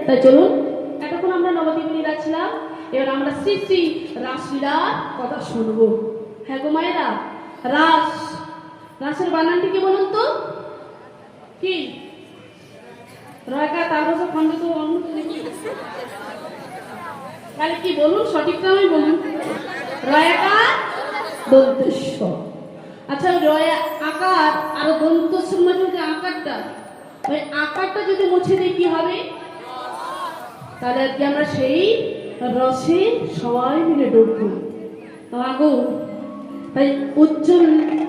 তাই চলুন, এতক্ষণ আমরা নবদ্বীপ লীলা ছিলাম, এবার আমরা শ্রী শ্রী রাসলীলার কথা শুনবো। হ্যাঁ গো মায়েরা, রাস, রাসের বানানটি কি বলুন তো? কি রয়কা তার বছর খন্ড তো অন্য তাহলে কি বলুন, সঠিকটা আমি বলুন। রয়াকা দন্তেশ্ব। আচ্ছা, রয়া আকার আর দন্তেশ্বর মাঝে যে আকারটা, ওই আকারটা যদি মুছে দিই কি হবে? তাহলে আজকে আমরা সেই রসে সবাই মিলে ডুববো। আগো তাই উজ্জ্বল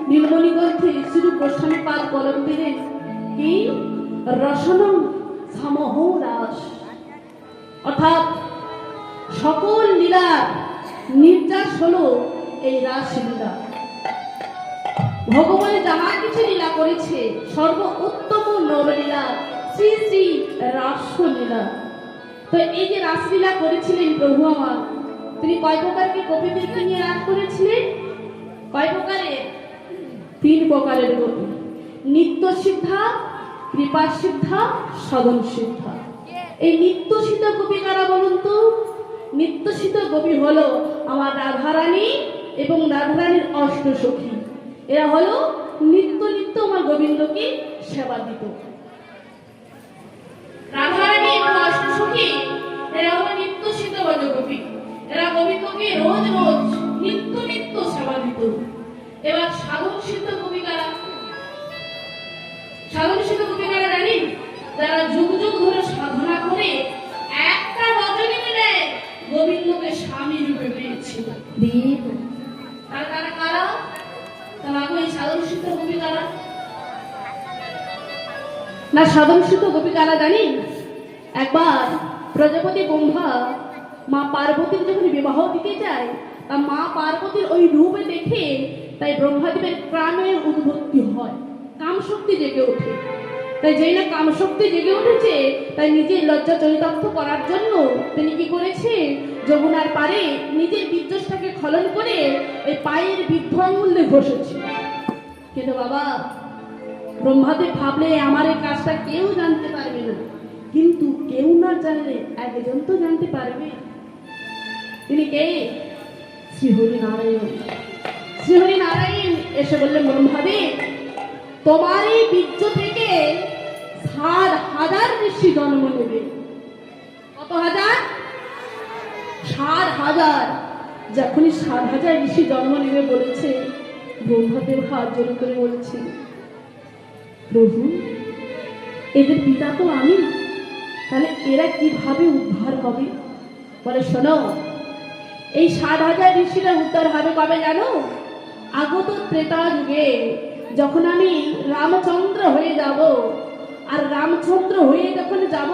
নীলমণি গ্রন্থে শ্রী গোস্বামী পাদ কলম দিলেন কি রসনম সমহ রাস, অর্থাৎ সকল লীলার নির্যাস হলো এই রাস লীলা। ভগবান যাহা কিছু লীলা করেছে সর্ব উত্তম নবলীলা শ্রী শ্রী রাসলীলা। তো এই যে রাসলীলা করেছিলেন প্রভু আমার, তিনি কয় প্রকারকে গোপীদেরকে নিয়ে রাস করেছিলেন? কয় প্রকারের? 3 প্রকারের গোপী, নিত্য সিদ্ধা, কৃপা সিদ্ধা, সদন সিদ্ধা। এই নিত্য সিদ্ধ গোপী কারা বলুন তো? নিত্য সিদ্ধ গোপী হলো আমার রাধারানী এবং রাধারানীর অষ্টসখী। এরা হলো নিত্য নিত্য আমার গোবিন্দকে সেবা দিত। রাধারানী এবং অষ্টসখী এরা হলো নিত্য সিদ্ধ গোপী। এরা গোবিন্দকে রোজ রোজ নিত্য নিত্য সেবা দিত। এবার সাধন সিদ্ধ গোপী কারা? সাধন সিদ্ধ গোপী কারা জানেন? যারা যুগ যুগ ধরে সাধনা করে একটা রজনী মিলে গোবিন্দকে স্বামী রূপে পেয়েছিল। আর তারা কারা? তারা ওই সাধন সিদ্ধ গোপী কারা না? সাধন সিদ্ধ গোপী কারা জানেন? একবার প্রজাপতি ব্রহ্মা মা পার্বতীর যখন বিবাহ দিতে যায়, তা মা পার্বতীর ওই রূপে দেখে তাই ব্রহ্মাদেবের প্রাণের উদ্ভূতি হয়, কামশক্তি জেগে ওঠে। তাই যেই না কামশক্তি জেগে উঠেছে, তাই নিজের লজ্জা চরিতার্থ করার জন্য তিনি কি করেছে, যমুনার পারে নিজের বীর্যটাকে খনন করে এই পায়ের বৃদ্ধ আঙুলে ঘষেছে। কিন্তু বাবা ব্রহ্মাদেব ভাবলে আমার এই কাজটা কেউ জানতে পারবে না, কিন্তু কেউ না জানলে একজন তো জানতে পারবে। তিনি কে? শ্রীহরি নারায়ণ। শ্রীহরি নারায়ণ এসে বললেন, ব্রহ্মাদেব তোমার এই বীর্য থেকে 7,000 ঋষি জন্ম নেবে। কত হাজার? 7,000। যখনই 7,000 ঋষি জন্ম নেবে বলেছে, ব্রহ্মাদেব হাত জোড় করে বলছে, প্রভু এদের পিতা তো আমি, তাহলে এরা কিভাবে উদ্ধার হবে? বলে শোনো, এই 7,000 ঋষিরা উদ্ধার হবে কবে জানো? আগত ত্রেতা যুগে যখন আমি রামচন্দ্র হয়ে যাব, আর রামচন্দ্র হয়ে যখন যাব,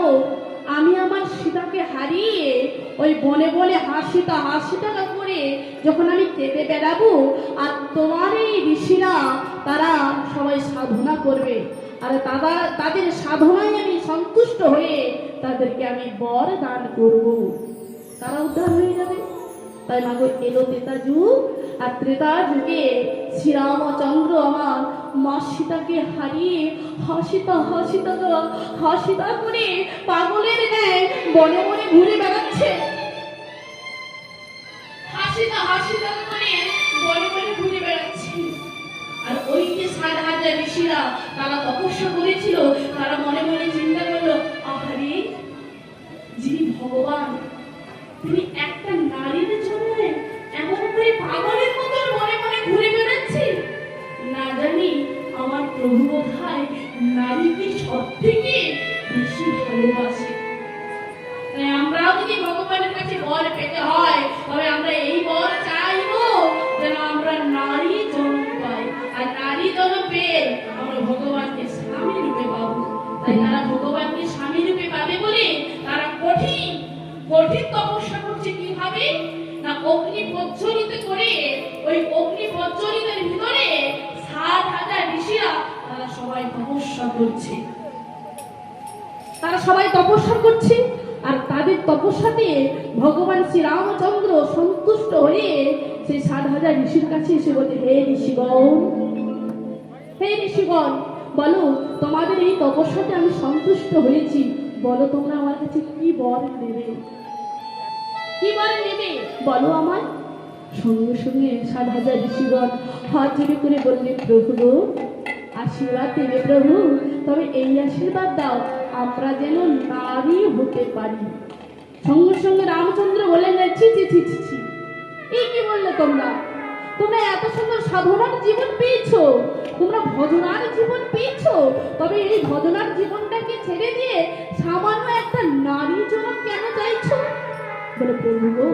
আমি আমার সীতাকে হারিয়ে ওই বনে বনে হাসিটা করে যখন আমি কেঁদে বেড়াবো, আর তোমার এই ঋষিরা তারা সবাই সাধনা করবে, আর তাদের সাধনায় আমি সন্তুষ্ট হয়ে তাদেরকে আমি বর দান করব, তারা উদ্ধার হয়ে যাবে। তাই মাগো এলো ত্রেতা যুগ, আর ত্রেতা যুগে শ্রীরামচন্দ্র আমার মা সীতাকে হারিয়ে হাসিতা করে পাগলের ন্যায় বনে বনে ঘুরে বেড়াচ্ছে। হাসিতা করে বনে বনে ঘুরে বেড়াচ্ছে। আর ওই যে 7,000 ঋষিরা তারা তপস্যা করেছিল, তারা মনে মনে চিন্তা করলো, আহারে যিনি ভগবান তিনি একটা নারীর জন্য এমন করে পাগলের মতো মনে মনে ঘুরে বেড়াচ্ছে, না জানি আমার প্রভু বোধহয় নারীকে সব থেকে বেশি ভালোবাসে। তাই আমরাও যদি ভগবানের কাছে বর পেতে হয়, তবে আমরা এই বর চাইবো যেন আমরা নারী জন্ম পাই, আর নারী জন্ম পেয়ে আমরা ভগবানকে স্বামী রূপে পাবো। তাই তারা ভগবানকে স্বামী রূপে পাবে বলে তারা কঠিন তপস্যা করছে। কিভাবে না, অগ্নি প্রজ্বলিত করে, ওই অগ্নি প্রজ্বলিতের ভিতরে 7,000 ঋষিরা তারা সবাই তপস্যা করছে। আর তাদের তপস্যাতে ভগবান শ্রী রামচন্দ্র সন্তুষ্ট হয়ে সেই 7,000 ঋষির কাছে এসে বলতে, হে ঋষিগণ বলো, তোমাদের এই তপস্যাতে আমি সন্তুষ্ট হয়েছি, বলো তোমরা আমার কাছে কি বর নেবে, কি বর নেবে বলো আমায়। সঙ্গে সঙ্গে 7,000 ঋষিগণ হাত জোড়ে করে বললেন, প্রভু গো, আশীর্বাদ দেবে প্রভু, তবে এই আশীর্বাদ দাও আমরা যেন নারী হতে পারি। সঙ্গে সঙ্গে রামচন্দ্র বললেন, ছি ছি ছি ছি ছি, এই কি বললে তোমরা? তোমরা এত সুন্দর সাধনার জীবন পেয়েছো, তোমরা ভজনার জীবন পেয়েছো, তবে এই ভজনার জীবনটাকে ছেড়ে দিয়ে সামান্য একটা নারী জন্য কেন চাইছো? বলে, প্রভু গো,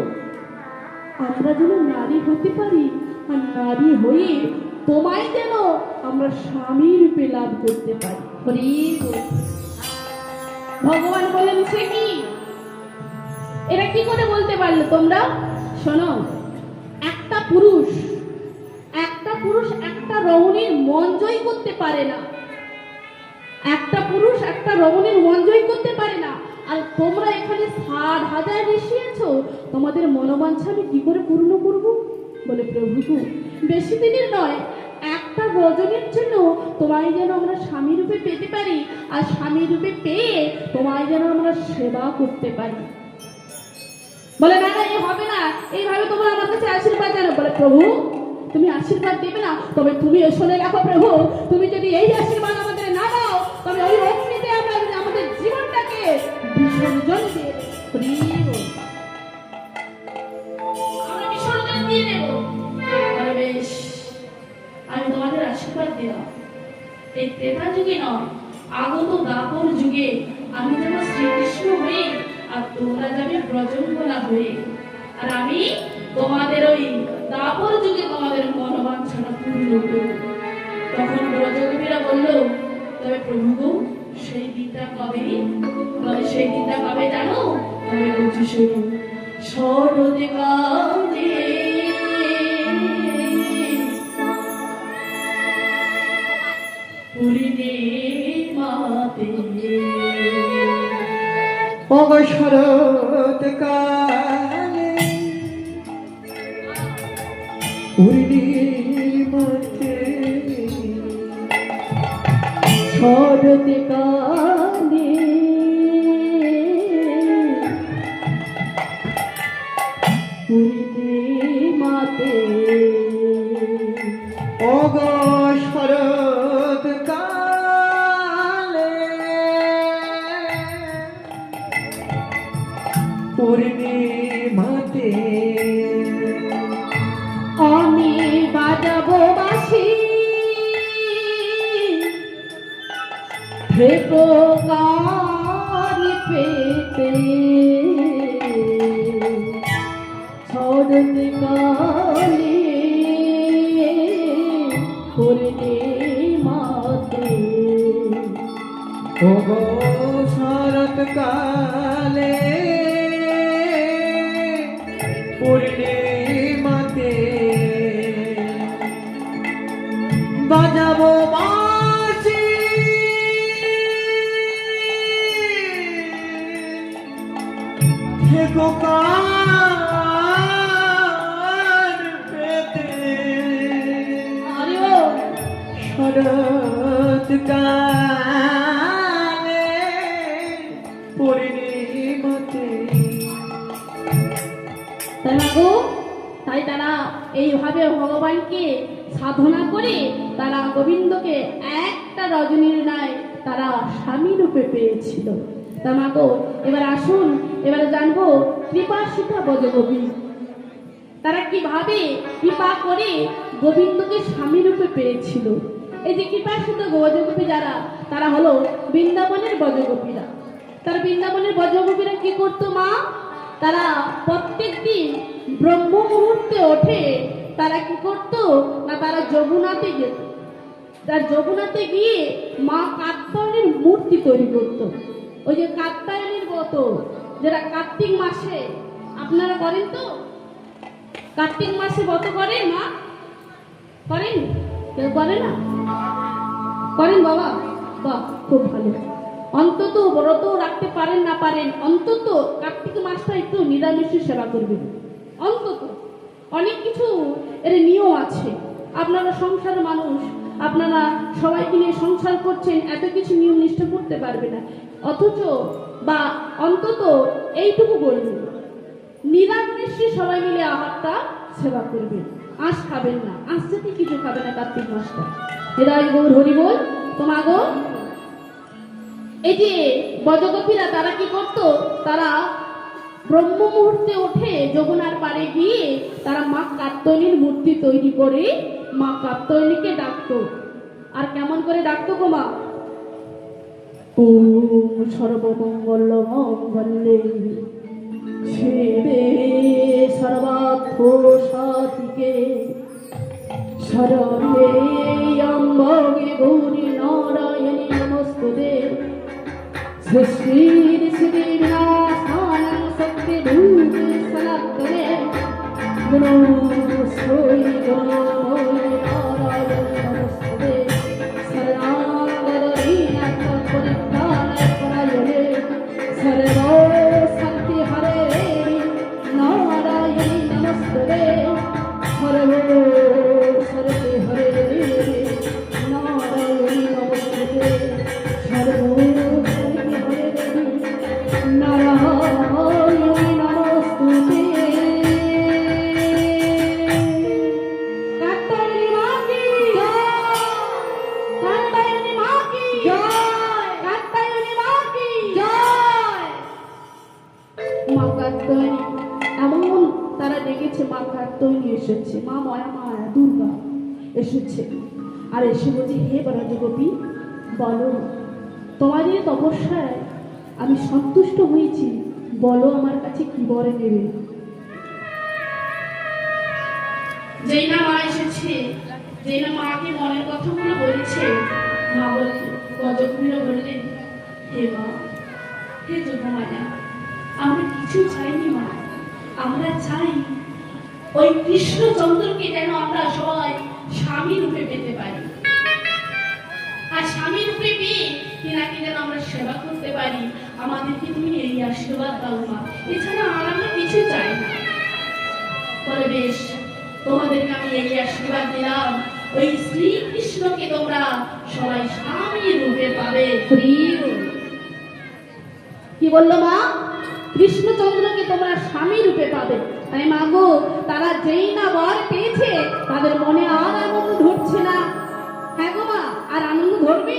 আমরা যেন নারী হতে পারি, আর নারী হয়ে তোমায় যেন আমরা স্বামী রূপে লাভ করতে পারি। হরি বল। ভগবান বলেন, সে কি? এটা কি করে বলতে পারলে তোমরা? শোনো, একটা পুরুষ একটা রমণীর মন জয় করতে পারে না, একটা পুরুষ একটা রমণীর মন জয় করতে পারে না। আর তোমরা এখানে 7,000 ঋষি আছো, তোমাদের মনোবাঞ্ছা আমি কি করে পূর্ণ করব? বলে, প্রভু বেশি দিনের নয়, একটা রজনীর জন্য তোমায় যেন আমরা স্বামী রূপে পেতে পারি, আর স্বামী রূপে পেয়ে তোমায় যেন আমরা সেবা করতে পারি। বলে, না না, এই হবে না, এইভাবে তোমরা আমার কাছে আশীর্বাদ জানো। বলে, প্রভু তুমি আশীর্বাদ দেবে না, তবে তুমি শুনে রাখো প্রভু, তুমি যদি এই আশীর্বাদ আমাদের না দাও, তবে ওই অগ্নিতে আমরা আমাদের জীবনটাকে বিসর্জন দিয়ে দেব। আমরা বিসর্জন দিয়ে দেব। বলে, বেশ, আমি তোমাদের আশীর্বাদ দিলাম। এই ত্রেতা যুগে নয়, আগত দাপর যুগে আমি যেন শ্রীকৃষ্ণ হয়ে, আর তোমরা যাবে ব্রজঙ্গনা হয়ে, আর আমি তোমাদের ওই দাপর যুগে তোমাদের মনোবাঞ্ছনা পূর্ণ করব। তখন ব্রজগোপীরা বলল, তবে প্রভু গো, সেই দিনটা কবে? বলে, সেই দিনটা কবে জানো? তবে বলছি শোনো, শরতে কালে পূর্ণিমাতে, ওগো শরৎ কালে পূর্ণিমাতে, শরৎ কালে পূর্ণিমাতে, ওগো শরৎ কালে পূর্ণিমাতে, আমি বাজাবো বাঁশি, থেকো কারি পেতে, শরৎ কালে পূর্ণিমাতে, ওগো শরৎ কালে পূর্ণিমাতে, বাজাবো বাঁশি, থেকো কার পেতে, শরৎ কালে পূর্ণিমাতে। তাই তারা এইভাবে ভগবানকে সাধনা করে তারা গোবিন্দকে একটা রজনীর ন্যায় তারা স্বামী রূপে পেয়েছিল। তা মাগো, এবার আসুন, এবারে জানবো কৃপা সীতা ব্রজগোপী তারা কিভাবে কৃপা করে গোবিন্দকে স্বামী রূপে পেয়েছিল। এই যে কৃপা সীতা ব্রজগোপী যারা, তারা হলো বৃন্দাবনের ব্রজগোপীরা। তারা বৃন্দাবনের ব্রজগোপীরা কি করতো মা? তারা প্রত্যেক দিন ব্রহ্ম মুহূর্তে ওঠে তারা কি করতো না, তারা যমুনাতে যেত। তার যমুনাতে গিয়ে মা কাত্যায়নের মূর্তি তৈরি করতো। ওই যে কাত্যায়নের ব্রত যেটা কার্তিক মাসে আপনারা করেন, তো কার্তিক মাসে ব্রত করেন মা? করেন? কেউ করে না? করেন বাবা? বাহ, খুব ভালো। অন্তত ব্রত রাখতে পারেন না পারেন, অন্তত কার্তিক মাসটা একটু নিরামিষের সেবা করবেন। অন্তত অনেক কিছু এর নিয়ম আছে। আপনারা সংসার মানুষ, আপনারা সবাইকে নিয়ে সংসার করছেন, এত কিছু নিয়ম নিষ্ঠা করতে পারবে না, অথচ বা অন্তত এইটুকু বলবেন, নিরামিষে সবাই মিলে আহারটা সেবা করবেন, আঁশ খাবেন না, আঁশ জাতীয় কিছু খাবে না কার্তিক মাসটা। হৃদয় গৌর হরি বল। তোমা গো, এই যে ব্রজগোপীরা তারা কি করতো, তারা ব্রহ্ম মুহূর্তে ওঠে যমুনার পাড়ে গিয়ে তারা মা কাত্যায়নীর মূর্তি তৈরি করে মা কাত্যায়নীকে ডাকতো। আর কেমন করে ডাকতো গো মা? ওম সর্বমঙ্গল মঙ্গলে শিবে সর্বার্থ সাধিকে শরণে অম্বগে গৌরী নারায়ণী নমস্তুতে সৃষ্টির শ্রী বিনাশানং শক্তি ভূতে সনাতনে গুণো শ্রী গুণো নারায়ণ নমস্তুতে শরণাগতী নাথ পরিত্রাণায় পরায়ণে সর্ব শান্তি হরে নারায়ণী নমস্তুতে সর্ব সর্বে হরে নারায়ণী নমস্তুতে সর্ব এমন তারা ডেকেছে, মা কাত্যায়নী এসেছে, মা মায়া মায়া দুর্গা এসেছে। আর এসে বলছে, হে ব্রজগোপী বলো, তোমাদের তপস্যায় আমি সন্তুষ্ট হয়েছি, বলো আমার কাছে কি বরে নেবে। যেই না মা এসেছে, যেই না মাকে মনের কথাগুলো বলেছে, মা বলছে, ব্রজগোপীরা বললেন, হে মা, হে যোগমায়া, আমরা কিছু চাইনি মা, আমরা চাই ওই কৃষ্ণচন্দ্রকে যেন আমরা সবাই স্বামী রূপে পেতে পারি, আর স্বামী রূপে পেয়ে তিনাকে যেন আমরা সেবা করতে পারি। আমাদেরকে তুমি এই আশীর্বাদ দাও মা, এছাড়া আর আমরা কিছু চাই না। বলে বেশ, তোমাদেরকে আমি এই আশীর্বাদ দিলাম, ওই শ্রীকৃষ্ণকে তোমরা সবাই স্বামী রূপে পাবে। কি বললো মা? কৃষ্ণচন্দ্রকে তোমরা স্বামী রূপে পাবে। তাই মা গো, তারা যেই না বর পেয়েছে তাদের মনে আর আনন্দ ধরছে না। হ্যাঁ গো মা, আর আনন্দ ধরবে?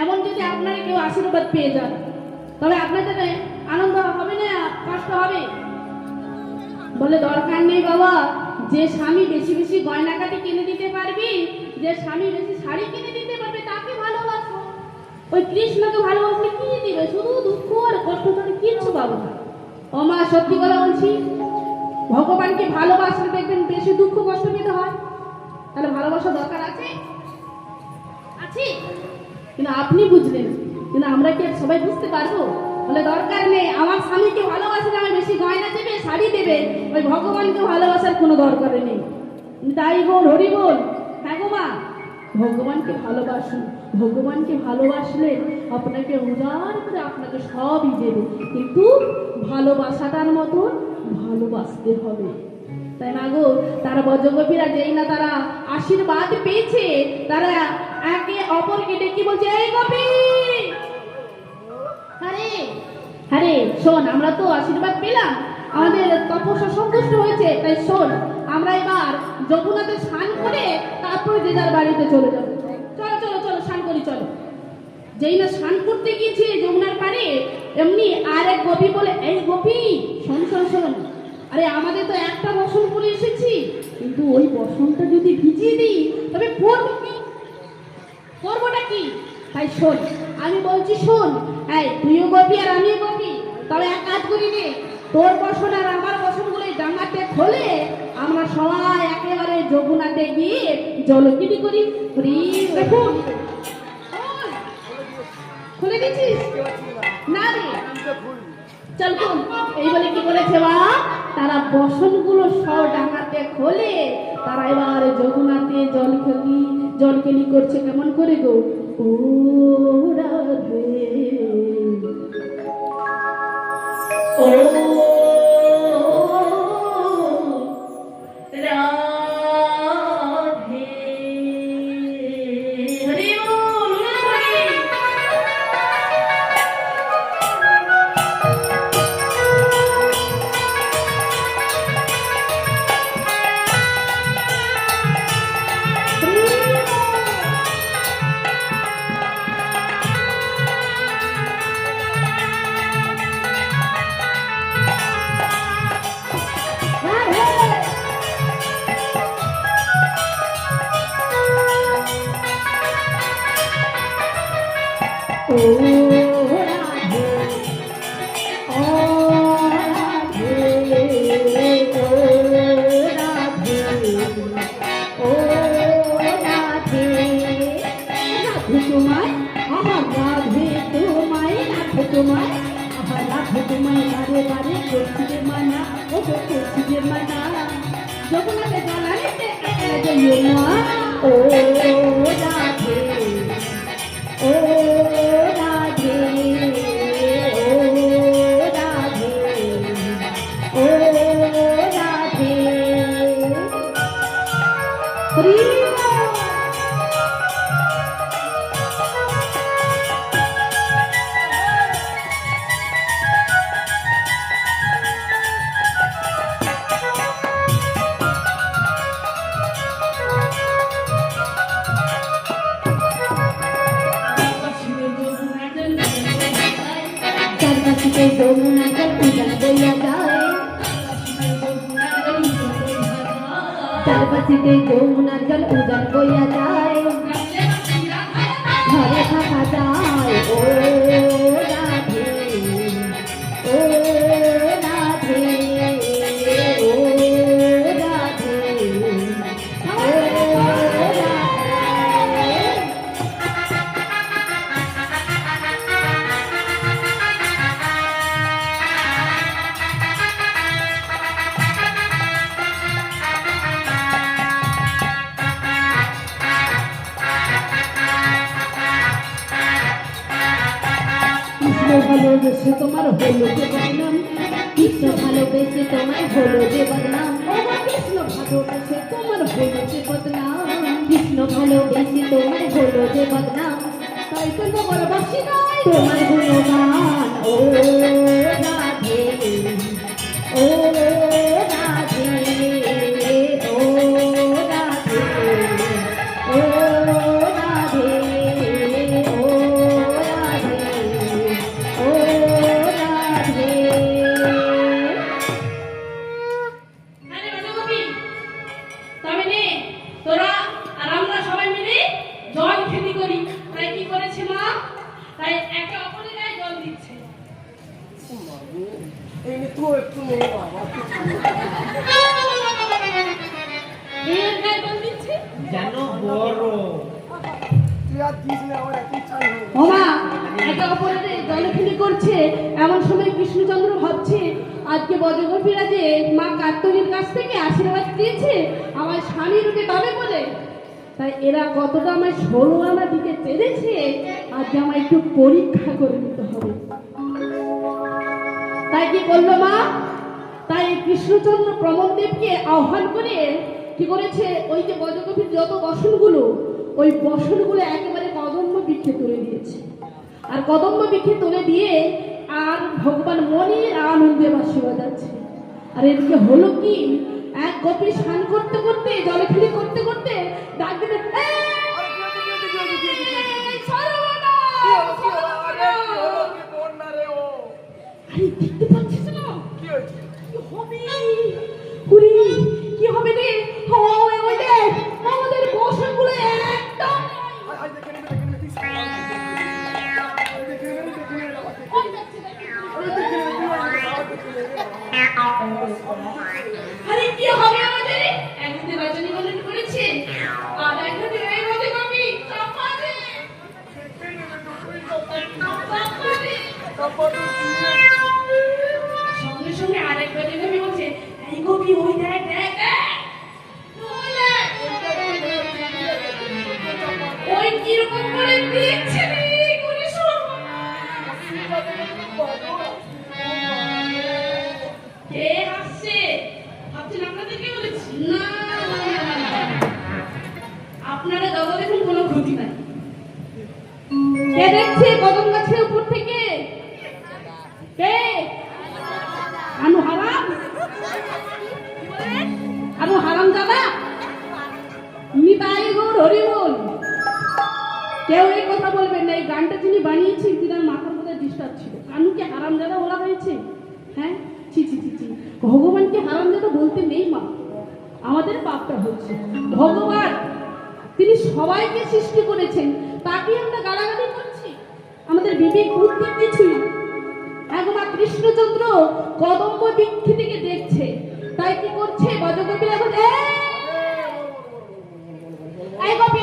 এমন যদি আপনারা কেউ আশীর্বাদ পেয়ে যান, তবে আপনাদের আনন্দ হবে না, কষ্ট হবে? বলে দরকার নেই বাবা, যে স্বামী বেশি বেশি গয়নাকাটি কিনে দিতে পারবি, যে স্বামী বেশি শাড়ি কিনে দিতে পারবে তাকে ভালোবাসো। ওই কৃষ্ণকে ভালোবাসলে কি দিবে? শুধু দুঃখ আর কষ্ট ছাড়া কিচ্ছু পাবো না। ও মা, সত্যি কথা বলছি, ভগবানকে ভালোবাসলে দেখবেন বেশি দুঃখ কষ্ট পেতে হয়। তাহলে ভালোবাসা দরকার আছে? আছে, কিন্তু আপনি বুঝলেন, কিন্তু আমরা কি সবাই বুঝতে পারবো? বলে দরকার নেই, আমার স্বামীকে ভালোবাসলে আমার বেশি গয়না দেবে, শাড়ি দেবে, ওই ভগবানকে ভালোবাসার কোনো দরকার নেই। তাই বল, হরি বল। হ্যাঁ গো মা, ভগবানকে ভালোবাসুন, ভগবানকে ভালোবাসলে আপনাকে উদার করে আপনাকে সবই দেবে, কিন্তু ভালোবাসাটার মতন ভালোবাসতে হবে। তাই না গো, তারা ব্রজগোপীরা যেই না তারা আশীর্বাদ পেয়েছে, তারা একে অপরকে ডেকে বলছে, এই গোপী, আরে আরে শোন, আমরা তো আশীর্বাদ পেলাম, আমাদের তপস্যা সন্তুষ্ট হয়েছে, তাই শোন, আমরা এবার যমুনাতে স্নান করে তারপরে যে যার বাড়িতে চলে যাবো। চলো চলো চলো, স্নান করি চলো। যেই না স্নান করতে গিয়েছে যমুনার পাড়ে, এমনি আর এক গোপী বলে, এই গোপী শোন শোন শোন, আরে আমাদের তো একটা বসন করে এসেছি, কিন্তু ওই বসনটা যদি ভিজিয়ে দিই তবে করবো কি, করবোটা কি? তাই শোন, আমি বলছি শোন, এই তুইও গোপী আর আমিও গোপী, তবে এক কাজ করি রে, তোর বসন আর আমার বসনগুলো ডাঙাতে খোলে আমরা সবাই একেবারে যমুনাতে গিয়ে জলকিটি করি। দেখুন, খুলে দিচ্ছিস না রে, চল কোন, এই বলে কি বলেছে মা, তারা বসনগুলো সব ডাঙাতে খোলে, তারা এবার যমুনাতে জলকেলি করছে। কেমন করে গো? ও রাধে, ও রাধে, হরি বল, হরি। ও রাধে ও রাধে ও রাধে রাধে তোমায় আমার রাধে তোমায় রাধে তোমায় আমার রাধে তোমায় বারে বারে করছি যে মানা ও করছি যে মানা যমুনাকে জানাইতে যাইও না ও রাধে ও রাধে ও রাধে ও রাধে প্রিয়া চারপাশে যমুনা জল উজান বইয়া যায় চারপাশে যমুনা জল উজান বইয়া যায় ঘরে থাকা যায় ও রাধে ও রাধে ও রাধে ও রাধে ভালোবেসে তোমার হলো যে বদনাম কৃষ্ণ ভালোবেসে তোমার হলো যে বদনাম কৃষ্ণ ভালোবেসে তোমার হলো যে বদনাম কৃষ্ণ ভালোবেসে তোমার হলো যে বদনাম তাই তো নগরবাসী নয় তোমার গুণগান ও রাধে ও রাধে ও রাধে ও রাধে ও রাধে ও রাধে আরে বান্ধবী তবে নে তোরা আর আমরা সবাই মিলে জল খেতে করি তাই কি করেছে মা তাই একে অপরের গায়ে জল দিচ্ছে এর গায়ে জল দিচ্ছে যেন বড় ওমা একে অপরের জলখিলি করছে এমন সময় কৃষ্ণচন্দ্র ভাবছে আজকে বজগোপীরা যে মা কার্তনীর কাছ থেকে আশীর্বাদ দিয়েছে আমার স্বামী রূপে পাবে বলে তাই এরা কতটা আমায় ষোলো আনা দিতে পেরেছে আজকে আমায় একটু পরীক্ষা করে নিতে হবে তাই কি করলো মা তাই কৃষ্ণচন্দ্র প্রমোদদেবকে আহ্বান করে কি করেছে ওই যে বজগোপীর যত বসনগুলো ওই বসনগুলো একেবারে কদম্ব বৃক্ষে তুলে দিয়েছে আর কদম্ব বৃক্ষে তুলে দিয়ে আর ভগবান মনির আনন্দে বাঁশি বাজাচ্ছে আর এদিকে হলো কি এক গোপী স্নান করতে করতে জলে খেলি করতে করতে ডাক দিতে আরে দেখতে পাচ্ছিস না কি হবে পুরি কি হবে রে ওই দেখ আমাদের বসনগুলো একদম আরে কি হবে আমাদের একদিন রজনীগন্ধা করেছে আর একদিন এই মধ্যে কবি চাপারে সঙ্গে সঙ্গে আরেক রজনীগন্ধা বলছে এই কবি ওই দেখ দেখ ওই কিরকম করে দেখছে রে করে শোন কে হাসছে ভাবছেন আপনাদেরকে বলেছি না আপনারা দাদা দেখুন কোনো ক্ষতি নাই কে দেখছে কদম গাছের উপর থেকে কে আনু হারাম আনু হারাম দাদা নিতাই গৌর হরি বল কেউ এই কথা বলবেন না এই গানটা যিনি বানিয়েছেন তিনার মাথার মধ্যে ডিস্টার্ব ছিল কানুকে হারাম দাদা বলা হয়েছে হ্যাঁ ছি ছি ছি ছি ভগবানকে হারাম দাদা বলতে নেই মা আমাদের পাপটা হচ্ছে ভগবান তিনি সবাইকে সৃষ্টি করেছেন তাকে আমরা গালাগালি করছি আমাদের বিবেক বুদ্ধি কিছুই একবার কৃষ্ণচন্দ্র কদম্ব বৃক্ষ থেকে দেখছে, তাই কি করছে গজগোপীরা বলে, এই গোপী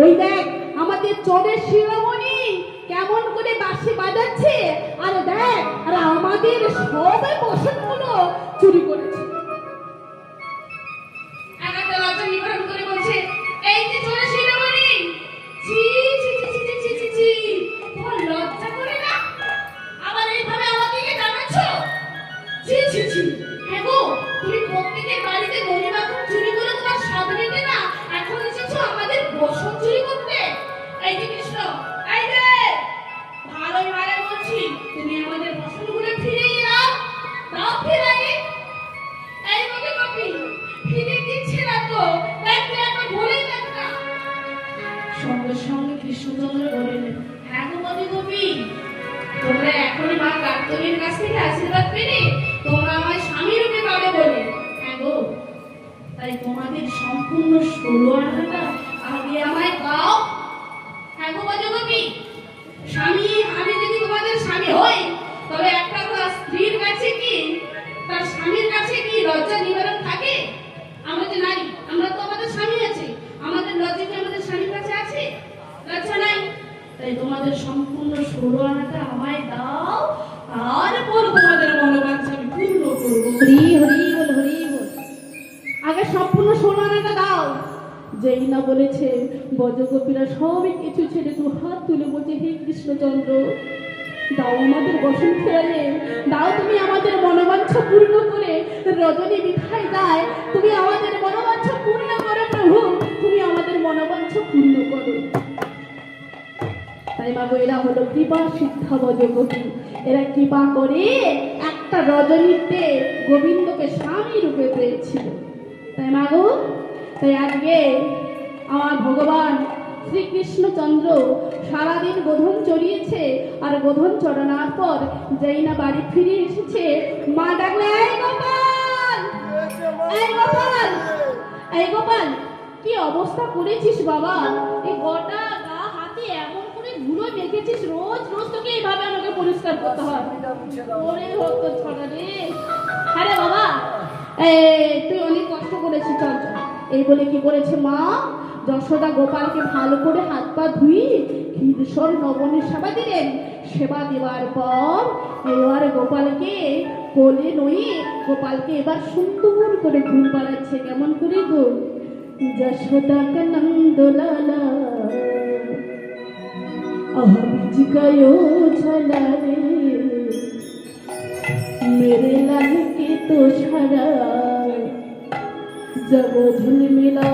ওই দেখ আমাদের চরের শিরোমণি কেমন করে বাঁশি বাজাচ্ছে, আর দেখ আর আমাদের সব বসনগুলো চুরি করেছে। একাতে লজ্জা নিবারণ করে বলছে, এই যে চলে শিরোমণি, ছি ছি ছি ছি ছি ছি ছি, তোমার লজ্জা করে না? আবার এইভাবে আমাদেরকে জানাচ্ছ? ছি ছি ছি। হ্যাঁ গো, তুমি প্রত্যেকের বাড়িতে মণিবাথন চুরি করে তোমার স্বাদ নিতে না, এখন এসেছো আমাদের বসন চুরি করতে। এই যে কৃষ্ণ, এই যে ভালোই ভালো বলছি, তুমি আমাদের বসনগুলো ফিরিয়ে দাও, দাও ফিরিয়ে। এই মতো কপি ফিরে দিচ্ছে না তো, দেখতে একবার বলেই দেখ না। সঙ্গে সঙ্গে কৃষ্ণচন্দ্র বললেন, হ্যাঁ গো মধু কপি, তোমরা এখনই মা কার্তিকের কাছ থেকে আশীর্বাদ পেলে তোমরা আমায় স্বামী রূপে পাবে বলে। হ্যাঁ গো, তাই তোমাদের সম্পূর্ণ 16 আনাটা আগে আমায় দাও। হ্যাঁ গো মধু কপি, স্বামী আমি যদি তোমাদের স্বামী হই, তবে একটা তার স্ত্রীর কাছে কি তার স্বামীর কাছে কি লজ্জা নিবারণ থাকে? আমরা যে নারী, আমরা তো আমাদের স্বামী আছে, আমাদের লজ্জা কি আমাদের স্বামীর কাছে আছে? লজ্জা নাই। তাই তোমাদের সম্পূর্ণ 16 আনাটা আমায় দাও, তারপর তোমাদের মনোবাঞ্ছা আমি পূর্ণ করবো। হরি হরি বল হরি বল, আগে সম্পূর্ণ 16 আনাটা দাও। যেই না বলেছে বজ্রগোপীরা সবই কিছু ছেড়ে দু হাত তুলে বলছে, হে কৃষ্ণচন্দ্র, দাও আমাদের বসন ফেরালে, দাও তুমি আমাদের মনোবাঞ্ছা পূর্ণ করে। রজনী বিধায় দায়, তুমি আমাদের মনোবাঞ্ছা পূর্ণ করো প্রভু, তুমি আমাদের মনোবাঞ্ছা পূর্ণ করো। তাই মাগো, এরা হলো কৃপা সিদ্ধা বজ্রগোপী, এরা কৃপা করে একটা রজনীতে গোবিন্দকে স্বামী রূপে পেয়েছিল। তাই মাগো, তাই আজকে আমার ভগবান শ্রীকৃষ্ণচন্দ্র সারাদিন গোধন চড়িয়েছে, আর গোধন চড়ানোর পর যেই না বাড়ি ফিরে এসেছে, মা ডাকলে, এই গোপাল, এই গোপাল, এই গোপাল, কি অবস্থা করেছিস বাবা? এই গোটা গা হাতে এমন করে ধুলো মেখেছিস, রোজ রোজ তোকে এইভাবে আমাকে পরিষ্কার করতে হয়। ওরে ভক্ত ছড়া রে। আরে বাবা, তুই অনেক কষ্ট করেছিস, চল চল। এই বলে কি করেছে মা, যশোদা গোপালকে ভালো করে হাত পা ধুই ক্ষীরসর নবনীর সেবা দিলেন। সেবা দেওয়ার পর এবার গোপালকে কোলে নয়ে গোপালকে এবার সুন্দর করে ঘুম পাড়াচ্ছে। কেমন করে গো, যশোদা কা নন্দলালা আজ গয়ো ঝলা রে, मेरे लाल के तो छड़ा जब धुन मिला,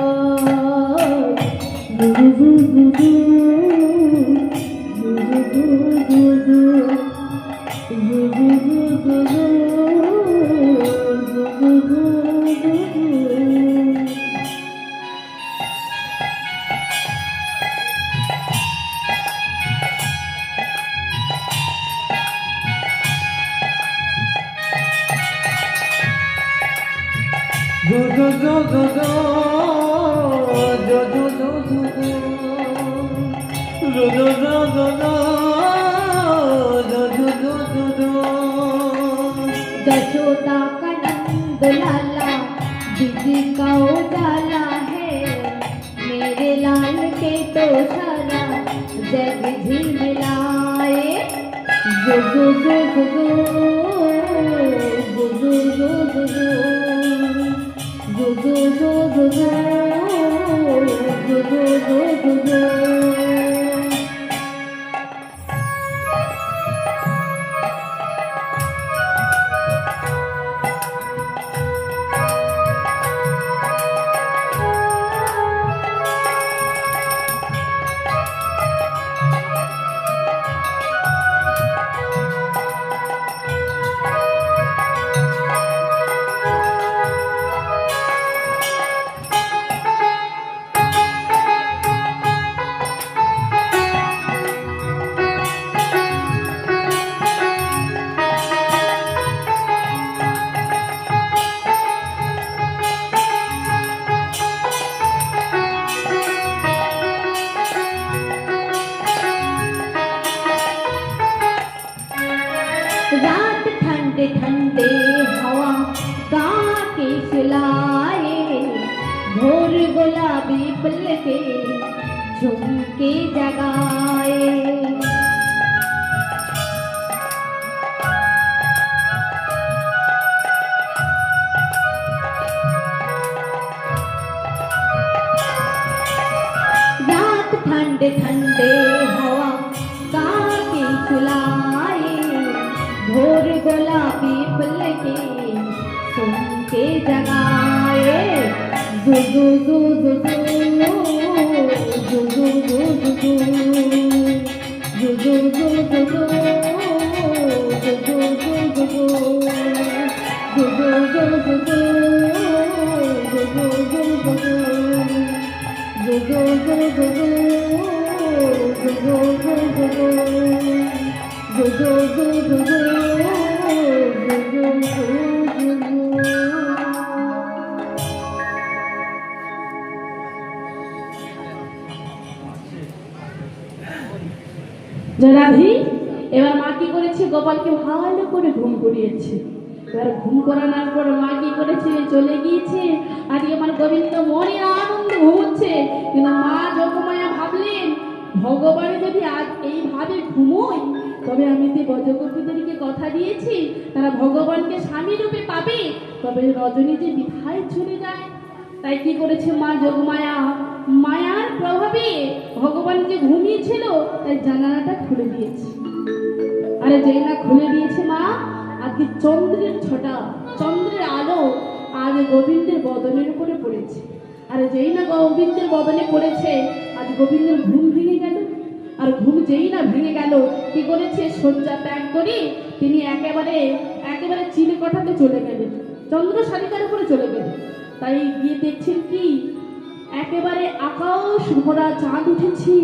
যশোদা का नंद लाला दीदी का उजाला है, मेरे लाल के तो सारा जग झिलमिलाए। जो जो जो जो जो जो जो जो जो जो जो जो जो जो ठंडे ठंडे हवा गा के सुलाए, भोर गुलाबी फूल के झुमके जगाए। रात ठंडे ठंडे हवा गा के सुलाए, भोर गुलाबी फूल के सुन के जगाए। जू जू जू जू जू जू जू जू जू जू जू जू जू রাধি এবার মা কি করেছে, গোপালকে ভালো করে ঘুম করিয়েছে। এবার ঘুম করানোর পর মা কি করেছে, চলে গিয়েছে। আজকে আমার গোবিন্দ মনে আনন্দ ঘুমোচ্ছে। কিন্তু মা যোগমায়া ভাবলেন, ভগবান যদি আজ এইভাবে ঘুমোয়, তবে আমি যে ব্রজগোপীদেরকে কথা দিয়েছি তারা ভগবানকে স্বামী রূপে পাবে, তবে রজনী যে বিধায় চলে যায়। তাই কি করেছে মা যোগমায়া, মায়ার প্রভাবে ভগবান যে ঘুমিয়েছিল তাই জানালাটা খুলে দিয়েছে। আরে যেই না খুলে দিয়েছে মা, আজকে চন্দ্রের ছটা, চন্দ্রের আলো আজ গোবিন্দের বদনের উপরে পড়েছে। আর যেই না গোবিন্দের বদনে পড়েছে, আজ গোবিন্দের ঘুম ভেঙে গেল। আর ঘুম যেই না ভেঙে গেল, কি করেছে, শয্যা ত্যাগ করে তিনি একেবারে চিলেকোঠাতে চলে গেলেন, চন্দ্র শালিকার উপরে চলে গেলেন। তাই গিয়ে দেখছেন কি, একেবারে আকাশ ভরা চাঁদ উঠেছে,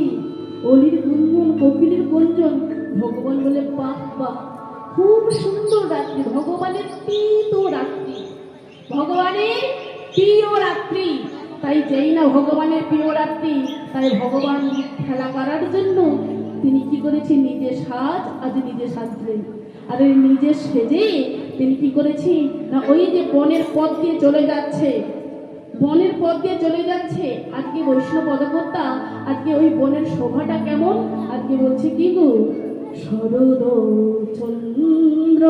অলির গুঞ্জন, কোকিলের গুঞ্জন। ভগবান বলে, বাহ বাহ, খুব সুন্দর রাত্রি, ভগবানের প্রিয় রাত্রি, ভগবানের প্রিয় রাত্রি। তাই যেই না ভগবানের প্রিয় রাত্রি, তাই ভগবান খেলা করার জন্য তিনি কি করেছেন, নিজে সাজলেন। আর নিজে সেজে তিনি কি করেছেন না, ওই যে বনের পথ দিয়ে চলে যাচ্ছে, বনের পথ দিয়ে চলে যাচ্ছে। আজকে বৈষ্ণব পদকর্তা, আজকে ওই বনের শোভাটা কেমন, আজকে বলছে কি গো, শরদ চন্দ্র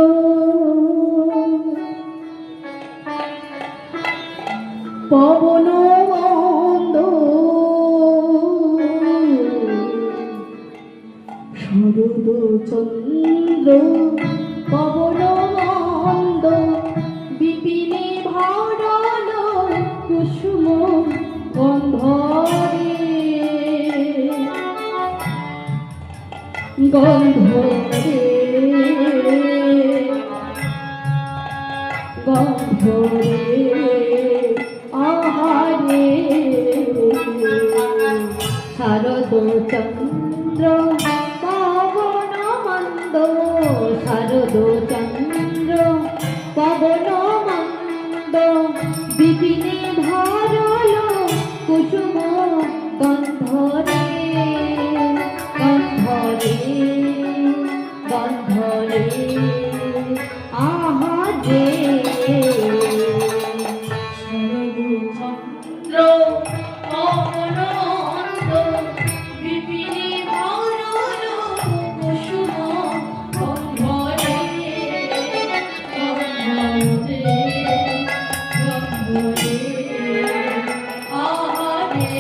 পবন বন্দ, শরদ চন্দ্র পবন বন্দ, বিপিনে ভরল কুসুম গন্ধরে, গন্ধরে গন্ধরে আহারে। শারদ চন্দ্র পবন মন্দ, শারদ চন্দ্র পবন মন্দ, বিপিনে ভরল কুসুম গন্ধরে, গন্ধরে গন্ধরে আহারে। চন্দ্র অনন্ত বিপিনে ভরল কুসুম গন্ধরে, গন্ধরে গন্ধরে আহারে।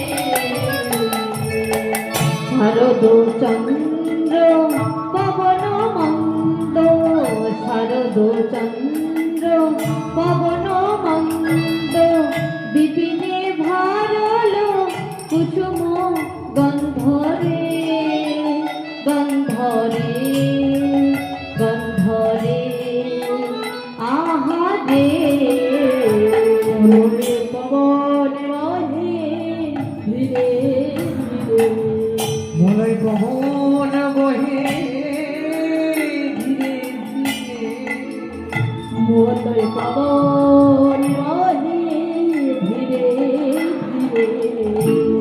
শারদ চন্দ্র পবন মন্দ, শারদ চন্দ্র পবন মন্দ, বিপিনে ভরল কুসুম গন্ধরে, গন্ধরে গন্ধরে আহারে। পবন বহে ধীরে ধীরে, মলয় পবন বহে ধীরে ধীরে, মলয় পবন বহে ধীরে ধীরে,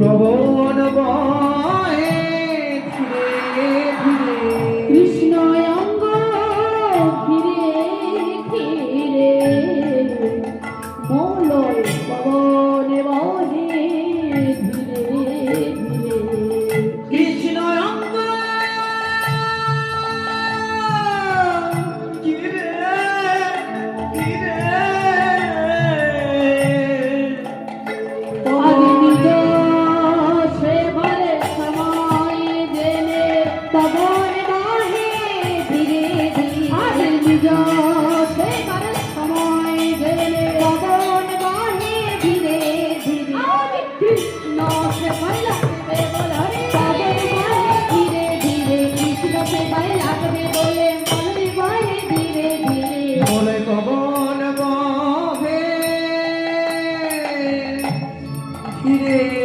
পবন বহে ধীরে ধীরে, কৃষ্ণ অঙ্গ ঘিরে আসবে বলে মনে বলে ধীরে ধীরে মলয় পবন বহে ধীরে